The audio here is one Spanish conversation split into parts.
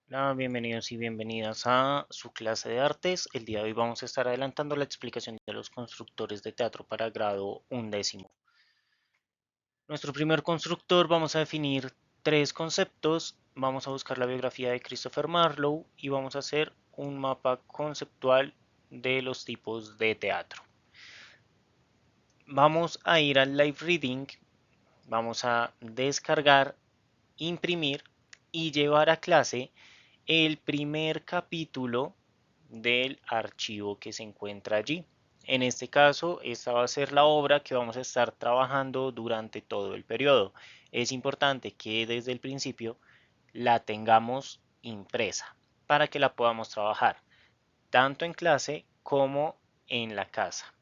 Hola, bienvenidos y bienvenidas a su clase de artes. El día de hoy vamos a estar adelantando la explicación de los constructores de teatro para grado undécimo. Nuestro primer constructor vamos a definir tres conceptos. Vamos a buscar la biografía de Christopher Marlowe y vamos a hacer un mapa conceptual de los tipos de teatro. Vamos a ir al live reading, vamos a descargar, imprimir y llevar a clase el primer capítulo del archivo que se encuentra allí. En este caso, esta va a ser la obra que vamos a estar trabajando durante todo el periodo. Es importante que desde el principio la tengamos impresa para que la podamos trabajar tanto en clase como en la casa.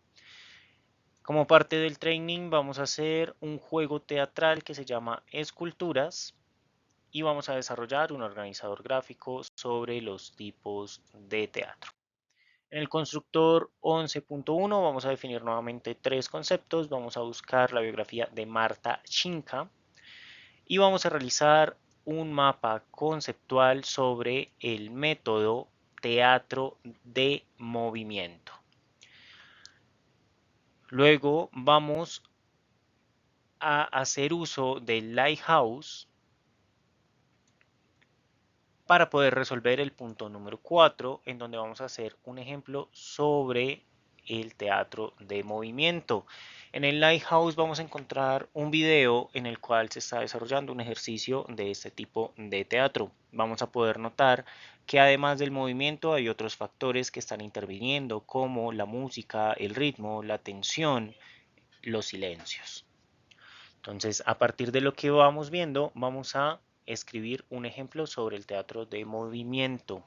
Como parte del training vamos a hacer un juego teatral que se llama Esculturas y vamos a desarrollar un organizador gráfico sobre los tipos de teatro. En el constructor 11.1 vamos a definir nuevamente tres conceptos. Vamos a buscar la biografía de Marta Schinka y vamos a realizar un mapa conceptual sobre el método teatro de movimiento. Luego vamos a hacer uso del Lighthouse para poder resolver el punto número 4, en donde vamos a hacer un ejemplo sobre el teatro de movimiento. En el Lighthouse vamos a encontrar un video en el cual se está desarrollando un ejercicio de este tipo de teatro. Vamos a poder notar que además del movimiento hay otros factores que están interviniendo, como la música, el ritmo, la tensión, los silencios. Entonces, a partir de lo que vamos viendo, vamos a escribir un ejemplo sobre el teatro de movimiento.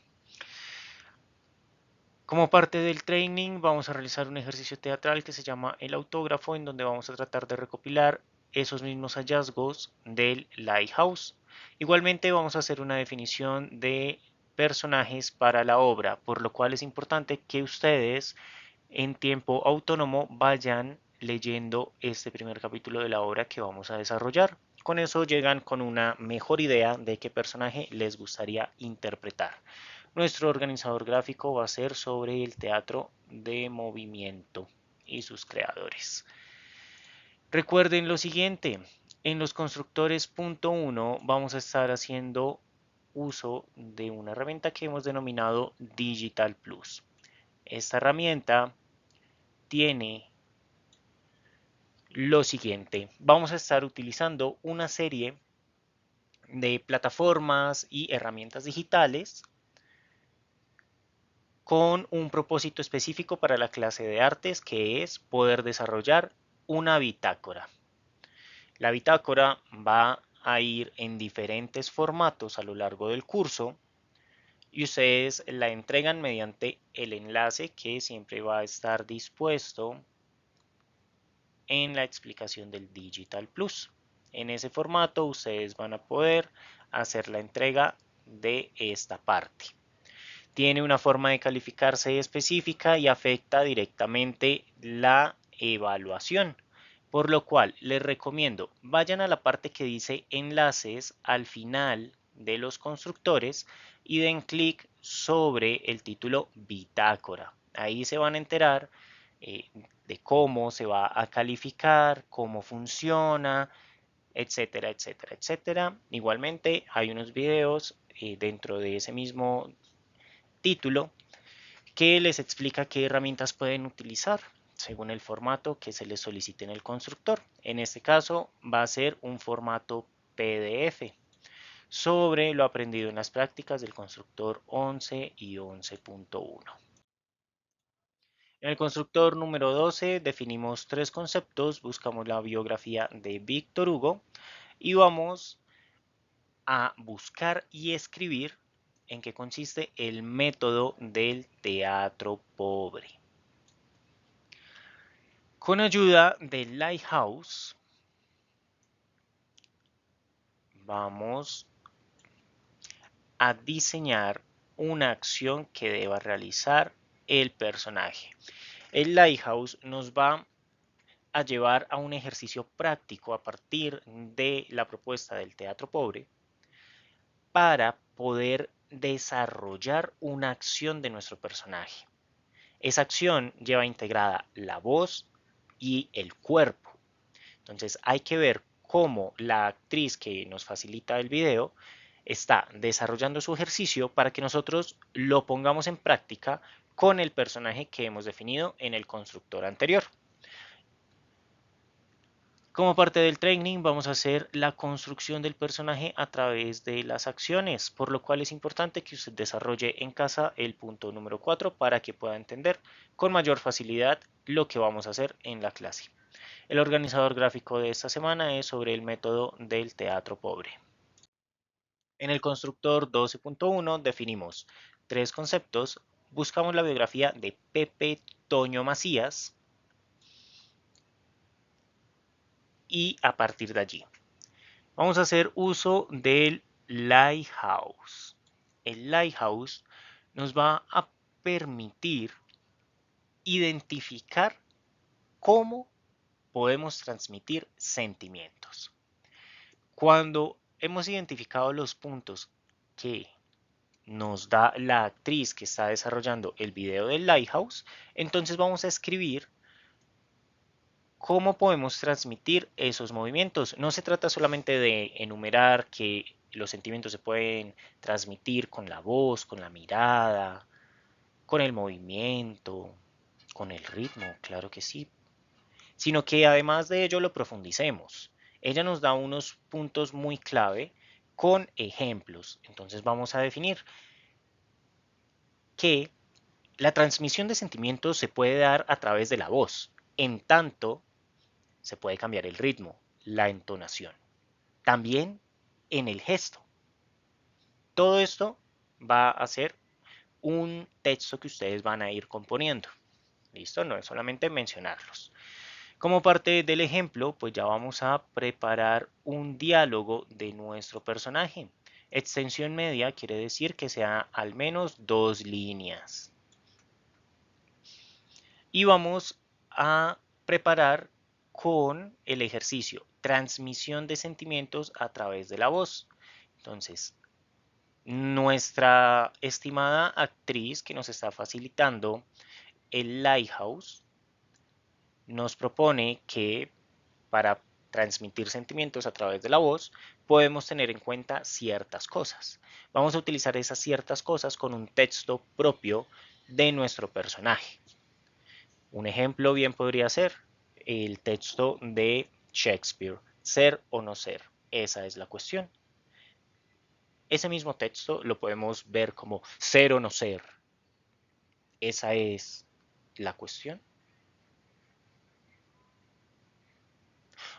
Como parte del training, vamos a realizar un ejercicio teatral que se llama el autógrafo, en donde vamos a tratar de recopilar esos mismos hallazgos del Lighthouse. Igualmente, vamos a hacer una definición de personajes para la obra, por lo cual es importante que ustedes en tiempo autónomo vayan leyendo este primer capítulo de la obra que vamos a desarrollar. Con eso llegan con una mejor idea de qué personaje les gustaría interpretar. Nuestro organizador gráfico va a ser sobre el teatro de movimiento y sus creadores. Recuerden lo siguiente, en los constructores punto uno vamos a estar haciendo uso de una herramienta que hemos denominado Digital Plus. Esta herramienta tiene lo siguiente, vamos a estar utilizando una serie de plataformas y herramientas digitales con un propósito específico para la clase de artes, que es poder desarrollar una bitácora. La bitácora va a ir en diferentes formatos a lo largo del curso y ustedes la entregan mediante el enlace que siempre va a estar dispuesto en la explicación del Digital Plus. En ese formato ustedes van a poder hacer la entrega de esta parte. Tiene una forma de calificarse específica y afecta directamente la evaluación. Por lo cual les recomiendo, vayan a la parte que dice enlaces al final de los constructores y den clic sobre el título Bitácora. Ahí se van a enterar eh, de cómo se va a calificar, cómo funciona, etcétera, etcétera, etcétera. Igualmente hay unos videos dentro de ese mismo título que les explica qué herramientas pueden utilizar según el formato que se les solicite en el constructor. En este caso va a ser un formato PDF sobre lo aprendido en las prácticas del constructor 11 y 11.1. En el constructor número 12 definimos tres conceptos, buscamos la biografía de Víctor Hugo y vamos a buscar y escribir en qué consiste el método del teatro pobre. Con ayuda del Lighthouse vamos a diseñar una acción que deba realizar el personaje. El Lighthouse nos va a llevar a un ejercicio práctico a partir de la propuesta del teatro pobre para poder desarrollar una acción de nuestro personaje. Esa acción lleva integrada la voz y el cuerpo. Entonces hay que ver cómo la actriz que nos facilita el video está desarrollando su ejercicio para que nosotros lo pongamos en práctica con el personaje que hemos definido en el constructor anterior. Como parte del training vamos a hacer la construcción del personaje a través de las acciones, por lo cual es importante que usted desarrolle en casa el punto número 4 para que pueda entender con mayor facilidad lo que vamos a hacer en la clase. El organizador gráfico de esta semana es sobre el método del teatro pobre. En el constructor 12.1 definimos tres conceptos, buscamos la biografía de Pepe Toño Macías y a partir de allí vamos a hacer uso del Lighthouse. El Lighthouse nos va a permitir identificar cómo podemos transmitir sentimientos. Cuando hemos identificado los puntos que nos da la actriz que está desarrollando el video del Lighthouse, entonces vamos a escribir cómo podemos transmitir esos movimientos. No se trata solamente de enumerar que los sentimientos se pueden transmitir con la voz, con la mirada, con el movimiento, con el ritmo, claro que sí, sino que además de ello lo profundicemos. Ella nos da unos puntos muy clave con ejemplos. Entonces vamos a definir que la transmisión de sentimientos se puede dar a través de la voz, en tanto se puede cambiar el ritmo, la entonación. También en el gesto. Todo esto va a ser un texto que ustedes van a ir componiendo. ¿Listo? No es solamente mencionarlos. Como parte del ejemplo, pues ya vamos a preparar un diálogo de nuestro personaje. Extensión media quiere decir que sea al menos 2 líneas. Y vamos a preparar con el ejercicio transmisión de sentimientos a través de la voz. Entonces, nuestra estimada actriz que nos está facilitando el Lighthouse nos propone que para transmitir sentimientos a través de la voz podemos tener en cuenta ciertas cosas. Vamos a utilizar esas ciertas cosas con un texto propio de nuestro personaje. Un ejemplo bien podría ser el texto de Shakespeare, ser o no ser, esa es la cuestión. Ese mismo texto lo podemos ver como ser o no ser, esa es la cuestión.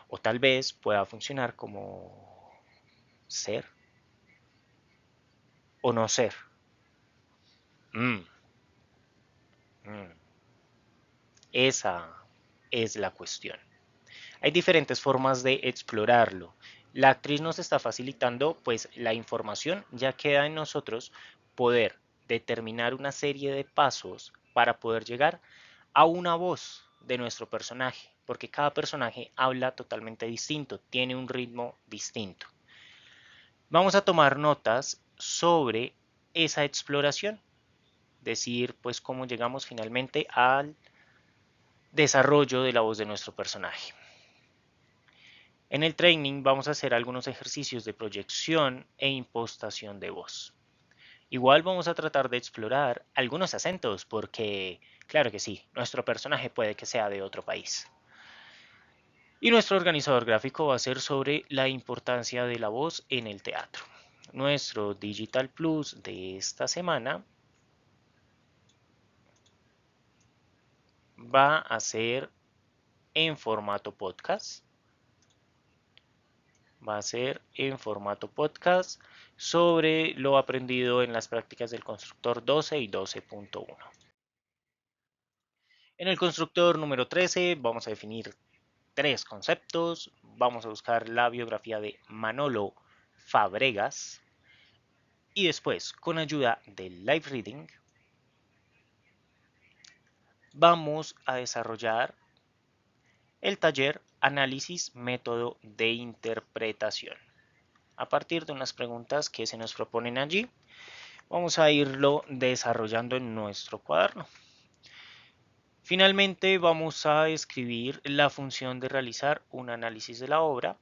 O tal vez pueda funcionar como ser o no ser. Mm, mm, esa es la cuestión. Hay diferentes formas de explorarlo. La actriz nos está facilitando pues la información, ya queda en nosotros poder determinar una serie de pasos para poder llegar a una voz de nuestro personaje, porque cada personaje habla totalmente distinto, tiene un ritmo distinto. Vamos a tomar notas sobre esa exploración, decir pues cómo llegamos finalmente al desarrollo de la voz de nuestro personaje. En el training vamos a hacer algunos ejercicios de proyección e impostación de voz. Igual vamos a tratar de explorar algunos acentos porque, claro que sí, nuestro personaje puede que sea de otro país. Y nuestro organizador gráfico va a ser sobre la importancia de la voz en el teatro. Nuestro Digital Plus de esta semana va a ser en formato podcast. Va a ser en formato podcast sobre lo aprendido en las prácticas del constructor 12 y 12.1. En el constructor número 13 vamos a definir tres conceptos. Vamos a buscar la biografía de Manolo Fabregas y después, con ayuda del live reading, vamos a desarrollar el taller Análisis Método de Interpretación. A partir de unas preguntas que se nos proponen allí, Vamos a irlo desarrollando en nuestro cuaderno. Finalmente vamos a escribir la función de realizar un análisis de la obra,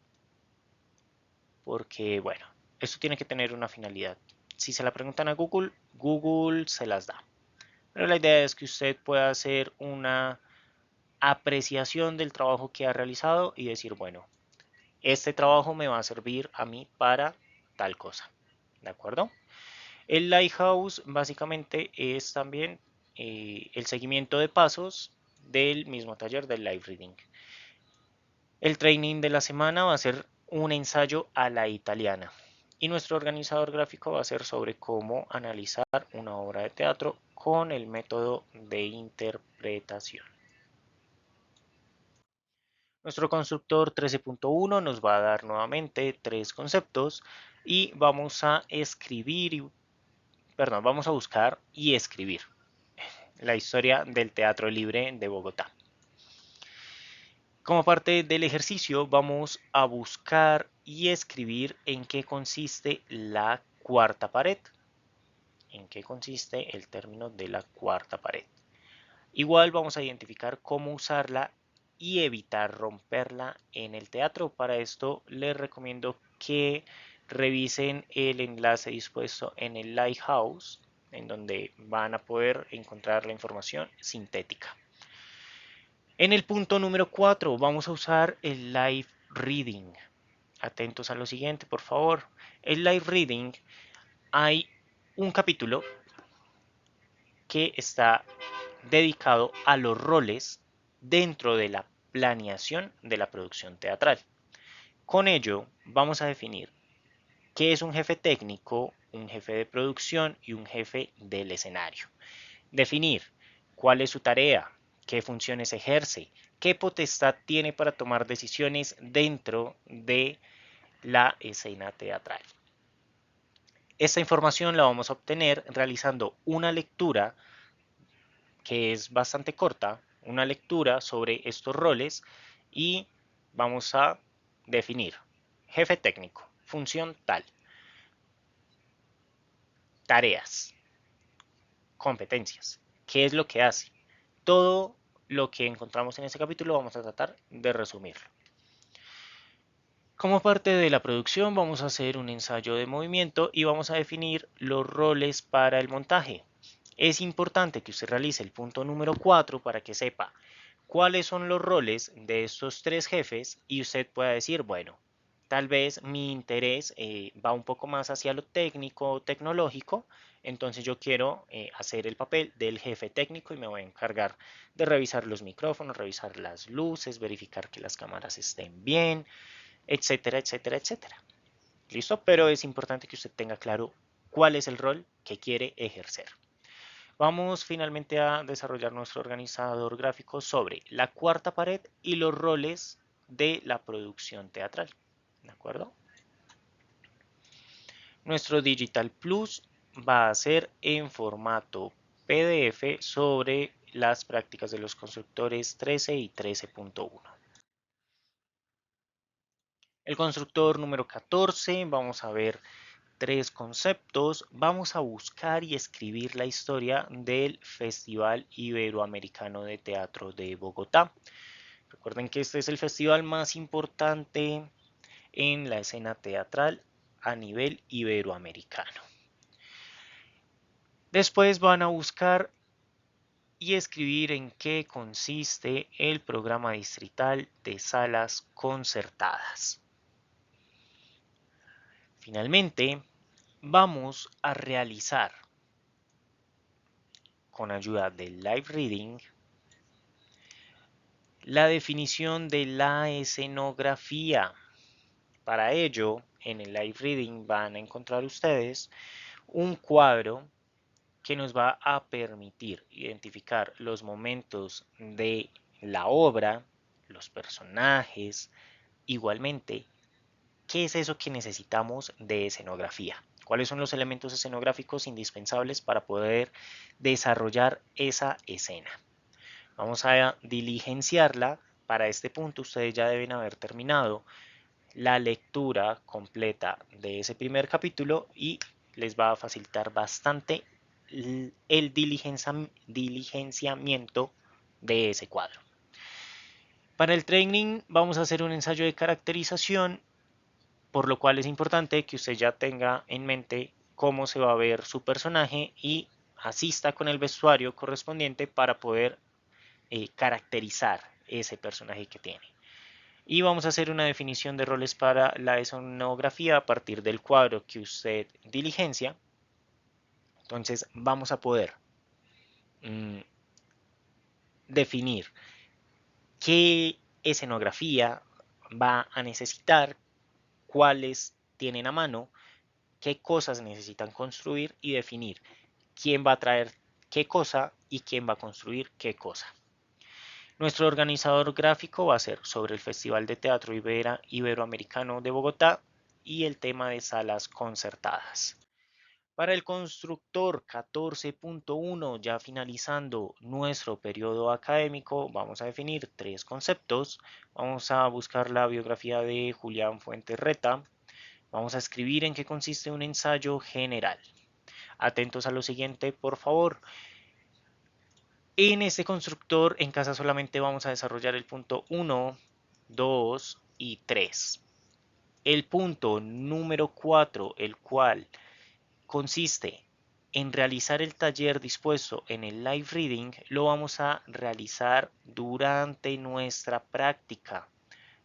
porque bueno, esto tiene que tener una finalidad. Si se la preguntan a Google, Google se las da. Pero la idea es que usted pueda hacer una apreciación del trabajo que ha realizado y decir, bueno, este trabajo me va a servir a mí para tal cosa. ¿De acuerdo? El Lighthouse básicamente es también el seguimiento de pasos del mismo taller del Live Reading. El training de la semana va a ser un ensayo a la italiana y nuestro organizador gráfico va a ser sobre cómo analizar una obra de teatro con el método de interpretación. Nuestro constructor 13.1 nos va a dar nuevamente tres conceptos y vamos a vamos a buscar y escribir la historia del Teatro Libre de Bogotá. Como parte del ejercicio vamos a buscar y escribir en qué consiste la cuarta pared. En qué consiste el término de la cuarta pared. Igual vamos a identificar cómo usarla y evitar romperla en el teatro. Para esto les recomiendo que revisen el enlace dispuesto en el Lighthouse, en donde van a poder encontrar la información sintética. En el punto número 4 vamos a usar el live reading. Atentos a lo siguiente, por favor. El live reading, hay un capítulo que está dedicado a los roles dentro de la planeación de la producción teatral. Con ello vamos a definir qué es un jefe técnico, un jefe de producción y un jefe del escenario. Definir cuál es su tarea, qué funciones ejerce, qué potestad tiene para tomar decisiones dentro de la escena teatral. Esta información la vamos a obtener realizando una lectura que es bastante corta, una lectura sobre estos roles y vamos a definir jefe técnico, función tal, tareas, competencias, qué es lo que hace. Todo lo que encontramos en este capítulo vamos a tratar de resumirlo. Como parte de la producción vamos a hacer un ensayo de movimiento y vamos a definir los roles para el montaje. Es importante que usted realice el punto número 4 para que sepa cuáles son los roles de estos tres jefes y usted pueda decir, bueno, tal vez mi interés va un poco más hacia lo técnico, tecnológico, entonces yo quiero hacer el papel del jefe técnico y me voy a encargar de revisar los micrófonos, revisar las luces, verificar que las cámaras estén bien, etcétera, etcétera, etcétera. ¿Listo? Pero es importante que usted tenga claro cuál es el rol que quiere ejercer. Vamos finalmente a desarrollar nuestro organizador gráfico sobre la cuarta pared y los roles de la producción teatral. ¿De acuerdo? Nuestro Digital Plus va a ser en formato PDF sobre las prácticas de los constructores 13 y 13.1. El constructor número 14, vamos a ver tres conceptos. Vamos a buscar y escribir la historia del Festival Iberoamericano de Teatro de Bogotá. Recuerden que este es el festival más importante en la escena teatral a nivel iberoamericano. Después van a buscar y escribir en qué consiste el programa distrital de salas concertadas. Finalmente, vamos a realizar con ayuda del live reading la definición de la escenografía. Para ello, en el live reading van a encontrar ustedes un cuadro que nos va a permitir identificar los momentos de la obra, los personajes, igualmente, ¿qué es eso que necesitamos de escenografía? ¿Cuáles son los elementos escenográficos indispensables para poder desarrollar esa escena? Vamos a diligenciarla. Para este punto ustedes ya deben haber terminado la lectura completa de ese primer capítulo y les va a facilitar bastante el diligenciamiento de ese cuadro. Para el training vamos a hacer un ensayo de caracterización, por lo cual es importante que usted ya tenga en mente cómo se va a ver su personaje y asista con el vestuario correspondiente para poder caracterizar ese personaje que tiene. Y vamos a hacer una definición de roles para la escenografía a partir del cuadro que usted diligencia. Entonces vamos a poder definir qué escenografía va a necesitar, cuáles tienen a mano, qué cosas necesitan construir y definir quién va a traer qué cosa y quién va a construir qué cosa. Nuestro organizador gráfico va a ser sobre el Festival de Teatro Iberoamericano de Bogotá y el tema de salas concertadas. Para el constructor 14.1, ya finalizando nuestro periodo académico, vamos a definir 3 conceptos. Vamos a buscar la biografía de Julián Fuentes Reta. Vamos a escribir en qué consiste un ensayo general. Atentos a lo siguiente, por favor. En este constructor en casa solamente vamos a desarrollar el punto 1, 2 y 3. El punto número 4, el cual consiste en realizar el taller dispuesto en el live reading, lo vamos a realizar durante nuestra práctica,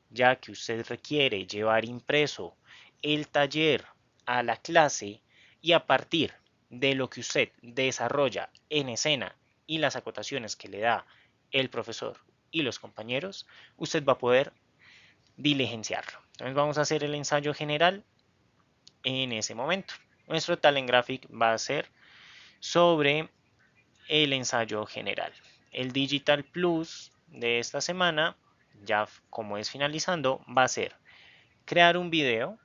ya que usted requiere llevar impreso el taller a la clase y a partir de lo que usted desarrolla en escena y las acotaciones que le da el profesor y los compañeros, usted va a poder diligenciarlo. Entonces vamos a hacer el ensayo general en ese momento. Nuestro talent graphic va a ser sobre el ensayo general. El Digital Plus de esta semana, ya como es finalizando, va a ser crear un video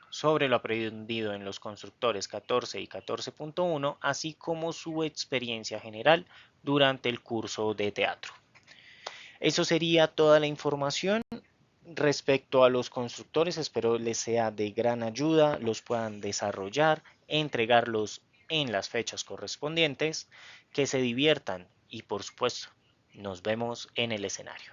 sobre lo aprendido en los constructores 14 y 14.1, así como su experiencia general durante el curso de teatro. Eso sería toda la información respecto a los constructores. Espero les sea de gran ayuda, los puedan desarrollar, entregarlos en las fechas correspondientes, que se diviertan y por supuesto nos vemos en el escenario.